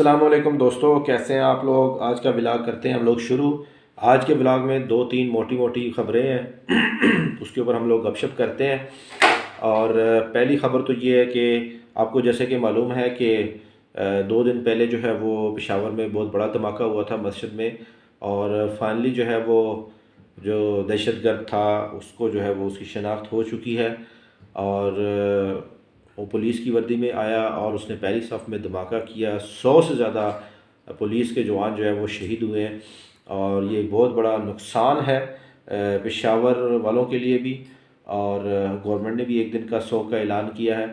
السلام علیکم دوستو، کیسے ہیں آپ لوگ؟ آج کا ولاگ کرتے ہیں ہم لوگ شروع۔ آج کے ولاگ میں 2-3 موٹی موٹی خبریں ہیں اس کے اوپر ہم لوگ گپ شپ کرتے ہیں۔ اور پہلی خبر تو یہ ہے کہ آپ کو جیسے کہ معلوم ہے کہ 2 دن پہلے جو ہے وہ پشاور میں بہت بڑا دھماکہ ہوا تھا مسجد میں، اور فائنلی جو ہے وہ جو دہشت گرد تھا اس کو جو ہے وہ اس کی شناخت ہو چکی ہے، اور وہ پولیس کی وردی میں آیا اور اس نے پہلی صف میں دھماکہ کیا۔ 100 سے زیادہ پولیس کے جوان جو ہے وہ شہید ہوئے ہیں، اور یہ بہت بڑا نقصان ہے پشاور والوں کے لیے بھی، اور گورنمنٹ نے بھی 1 دن کا سوگ کا اعلان کیا ہے۔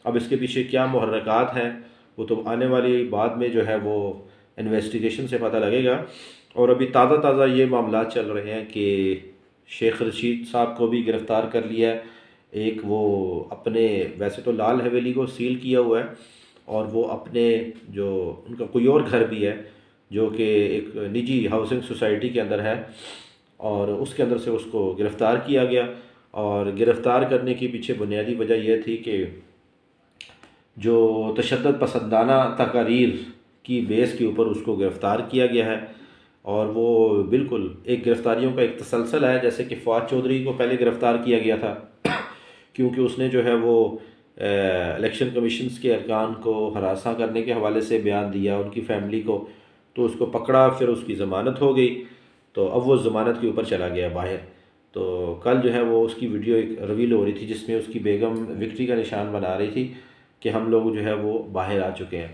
اب اس کے پیچھے کیا محرکات ہیں وہ تو آنے والی بعد میں جو ہے وہ انویسٹیگیشن سے پتہ لگے گا۔ اور ابھی تازہ تازہ یہ معاملات چل رہے ہیں کہ شیخ رشید صاحب کو بھی گرفتار کر لیا ہے۔ ایک وہ اپنے ویسے تو لال حویلی کو سیل کیا ہوا ہے، اور وہ اپنے جو ان کا کوئی اور گھر بھی ہے جو کہ ایک نجی ہاؤسنگ سوسائٹی کے اندر ہے، اور اس کے اندر سے اس کو گرفتار کیا گیا۔ اور گرفتار کرنے کے پیچھے بنیادی وجہ یہ تھی کہ جو تشدد پسندانہ تقاریر کی بیس کے اوپر اس کو گرفتار کیا گیا ہے، اور وہ بالکل ایک گرفتاریوں کا ایک تسلسل ہے۔ جیسے کہ فواد چودھری کو پہلے گرفتار کیا گیا تھا کیونکہ اس نے جو ہے وہ الیکشن کمیشنز کے ارکان کو ہراساں کرنے کے حوالے سے بیان دیا ان کی فیملی کو، تو اس کو پکڑا، پھر اس کی ضمانت ہو گئی، تو اب وہ ضمانت کے اوپر چلا گیا باہر۔ تو کل جو ہے وہ اس کی ویڈیو ایک ریویل ہو رہی تھی جس میں اس کی بیگم وکٹری کا نشان بنا رہی تھی کہ ہم لوگ جو ہے وہ باہر آ چکے ہیں۔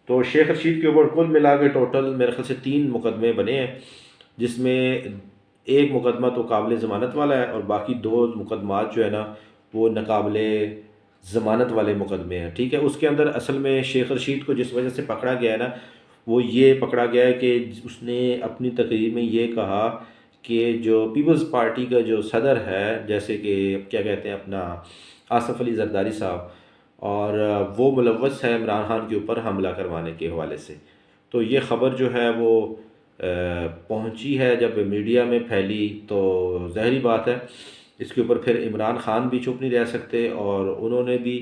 تو شیخ رشید کے اوپر کل ملا کے ٹوٹل میرے خیال سے 3 مقدمے بنے ہیں، جس میں ایک مقدمہ تو قابل ضمانت والا ہے، اور باقی 2 مقدمات جو ہے نا وہ ناقابل ضمانت والے مقدمے ہیں، ٹھیک ہے۔ اس کے اندر اصل میں شیخ رشید کو جس وجہ سے پکڑا گیا ہے نا، وہ یہ پکڑا گیا ہے کہ اس نے اپنی تقریر میں یہ کہا کہ جو پیپلز پارٹی کا جو صدر ہے، جیسے کہ کیا کہتے ہیں اپنا آصف علی زرداری صاحب، اور وہ ملوث ہے عمران خان کے اوپر حملہ کروانے کے حوالے سے۔ تو یہ خبر جو ہے وہ پہنچی ہے، جب میڈیا میں پھیلی تو ظاہری بات ہے اس کے اوپر پھر عمران خان بھی چپ نہیں رہ سکتے، اور انہوں نے بھی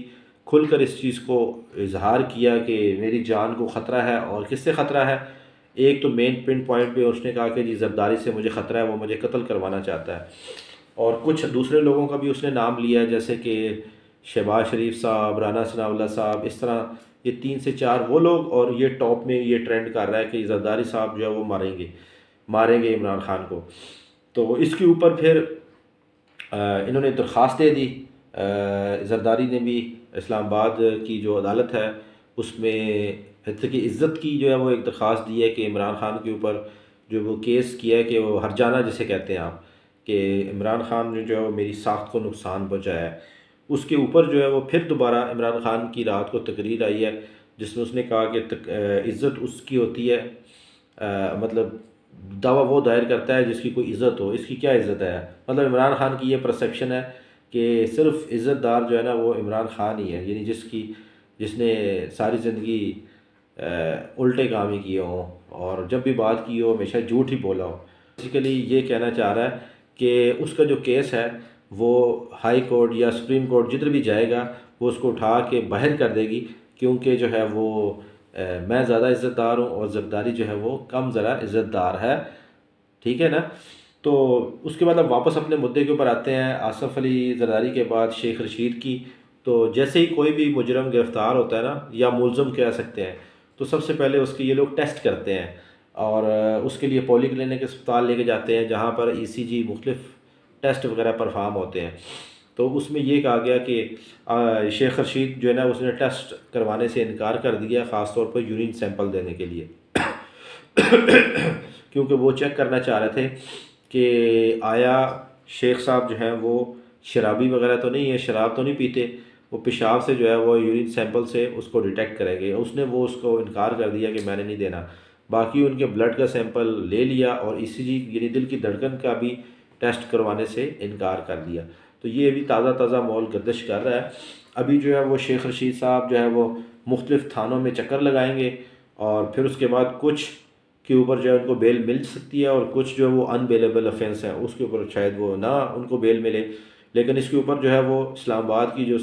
کھل کر اس چیز کو اظہار کیا کہ میری جان کو خطرہ ہے۔ اور کس سے خطرہ ہے؟ ایک تو مین پن پوائنٹ پہ اس نے کہا کہ جی زرداری سے مجھے خطرہ ہے، وہ مجھے قتل کروانا چاہتا ہے۔ اور کچھ دوسرے لوگوں کا بھی اس نے نام لیا ہے، جیسے کہ شہباز شریف صاحب، رانا ثناء اللہ صاحب، اس طرح یہ 3 سے 4 وہ لوگ، اور یہ ٹاپ میں یہ ٹرینڈ کر رہا ہے کہ زرداری صاحب جو ہے وہ ماریں گے عمران خان کو۔ تو اس کے اوپر پھر انہوں نے درخواست دے دی، زرداری نے بھی اسلام آباد کی جو عدالت ہے اس میں حتیٰ عزت کی جو ہے وہ ایک درخواست دی ہے کہ عمران خان کے اوپر جو وہ کیس کیا ہے کہ وہ ہرجانہ جسے کہتے ہیں آپ، کہ عمران خان نے جو ہے وہ میری ساخت کو نقصان پہنچایا ہے، اس کے اوپر جو ہے وہ پھر دوبارہ عمران خان کی رات کو تقریر آئی ہے جس میں اس نے کہا کہ عزت اس کی ہوتی ہے، مطلب دعویٰ وہ دائر کرتا ہے جس کی کوئی عزت ہو، اس کی کیا عزت ہے؟ مطلب عمران خان کی یہ پرسیپشن ہے کہ صرف عزت دار جو ہے نا وہ عمران خان ہی ہے، یعنی جس نے ساری زندگی الٹے کام ہی کیے ہوں، اور جب بھی بات کی ہو ہمیشہ جھوٹ ہی بولا ہو۔ بیسیکلی یہ کہنا چاہ رہا ہے کہ اس کا جو کیس ہے وہ ہائی کورٹ یا سپریم کورٹ جدھر بھی جائے گا وہ اس کو اٹھا کے باہر کر دے گی، کیونکہ جو ہے وہ میں زیادہ عزت دار ہوں اور زرداری جو ہے وہ کم ذرا عزت دار ہے، ٹھیک ہے نا۔ تو اس کے بعد اب واپس اپنے مدعے کے اوپر آتے ہیں، آصف علی زرداری کے بعد شیخ رشید کی۔ تو جیسے ہی کوئی بھی مجرم گرفتار ہوتا ہے نا، یا ملزم کہہ سکتے ہیں، تو سب سے پہلے اس کے یہ لوگ ٹیسٹ کرتے ہیں، اور اس کے لیے پولی کلینک اسپتال لے کے جاتے ہیں جہاں پر ECG مختلف ٹیسٹ وغیرہ پرفارم ہوتے ہیں۔ تو اس میں یہ کہا گیا کہ شیخ رشید جو ہے نا اس نے ٹیسٹ کروانے سے انکار کر دیا، خاص طور پر یورین سیمپل دینے کے لیے کیونکہ وہ چیک کرنا چاہ رہے تھے کہ آیا شیخ صاحب جو ہیں وہ شرابی وغیرہ تو نہیں ہے، شراب تو نہیں پیتے، وہ پیشاب سے جو ہے وہ یورین سیمپل سے اس کو ڈیٹیکٹ کریں گے۔ اس نے اس کو انکار کر دیا کہ میں نے نہیں دینا، باقی ان کے بلڈ کا سیمپل لے لیا، اور ECG یعنی دل کی دھڑکن کا بھی ٹیسٹ کروانے سے انکار کر دیا۔ تو یہ ابھی تازہ مول گردش کر رہا ہے۔ ابھی جو ہے وہ شیخ رشید صاحب جو ہے وہ مختلف تھانوں میں چکر لگائیں گے، اور پھر اس کے بعد کچھ کے اوپر جو ہے ان کو بیل مل سکتی ہے، اور کچھ جو ہے وہ ان بیلیبل افینس ہیں اس کے اوپر شاید وہ نہ ان کو بیل ملے۔ لیکن اس کے اوپر جو ہے وہ اسلام آباد کی جو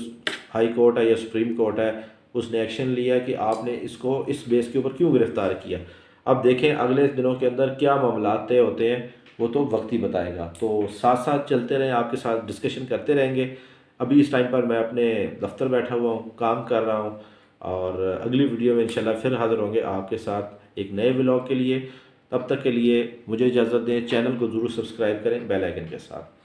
ہائی کورٹ ہے یا سپریم کورٹ ہے اس نے ایکشن لیا کہ آپ نے اس کو اس بیس کے اوپر کیوں گرفتار کیا۔ اب دیکھیں اگلے دنوں کے اندر کیا معاملات طے ہوتے ہیں، وہ تو وقت ہی بتائے گا۔ تو ساتھ ساتھ چلتے رہیں، آپ کے ساتھ ڈسکشن کرتے رہیں گے۔ ابھی اس ٹائم پر میں اپنے دفتر بیٹھا ہوا ہوں، کام کر رہا ہوں، اور اگلی ویڈیو میں انشاءاللہ پھر حاضر ہوں گے آپ کے ساتھ ایک نئے ولاگ کے لیے۔ تب تک کے لیے مجھے اجازت دیں، چینل کو ضرور سبسکرائب کریں بیل آئیکن کے ساتھ۔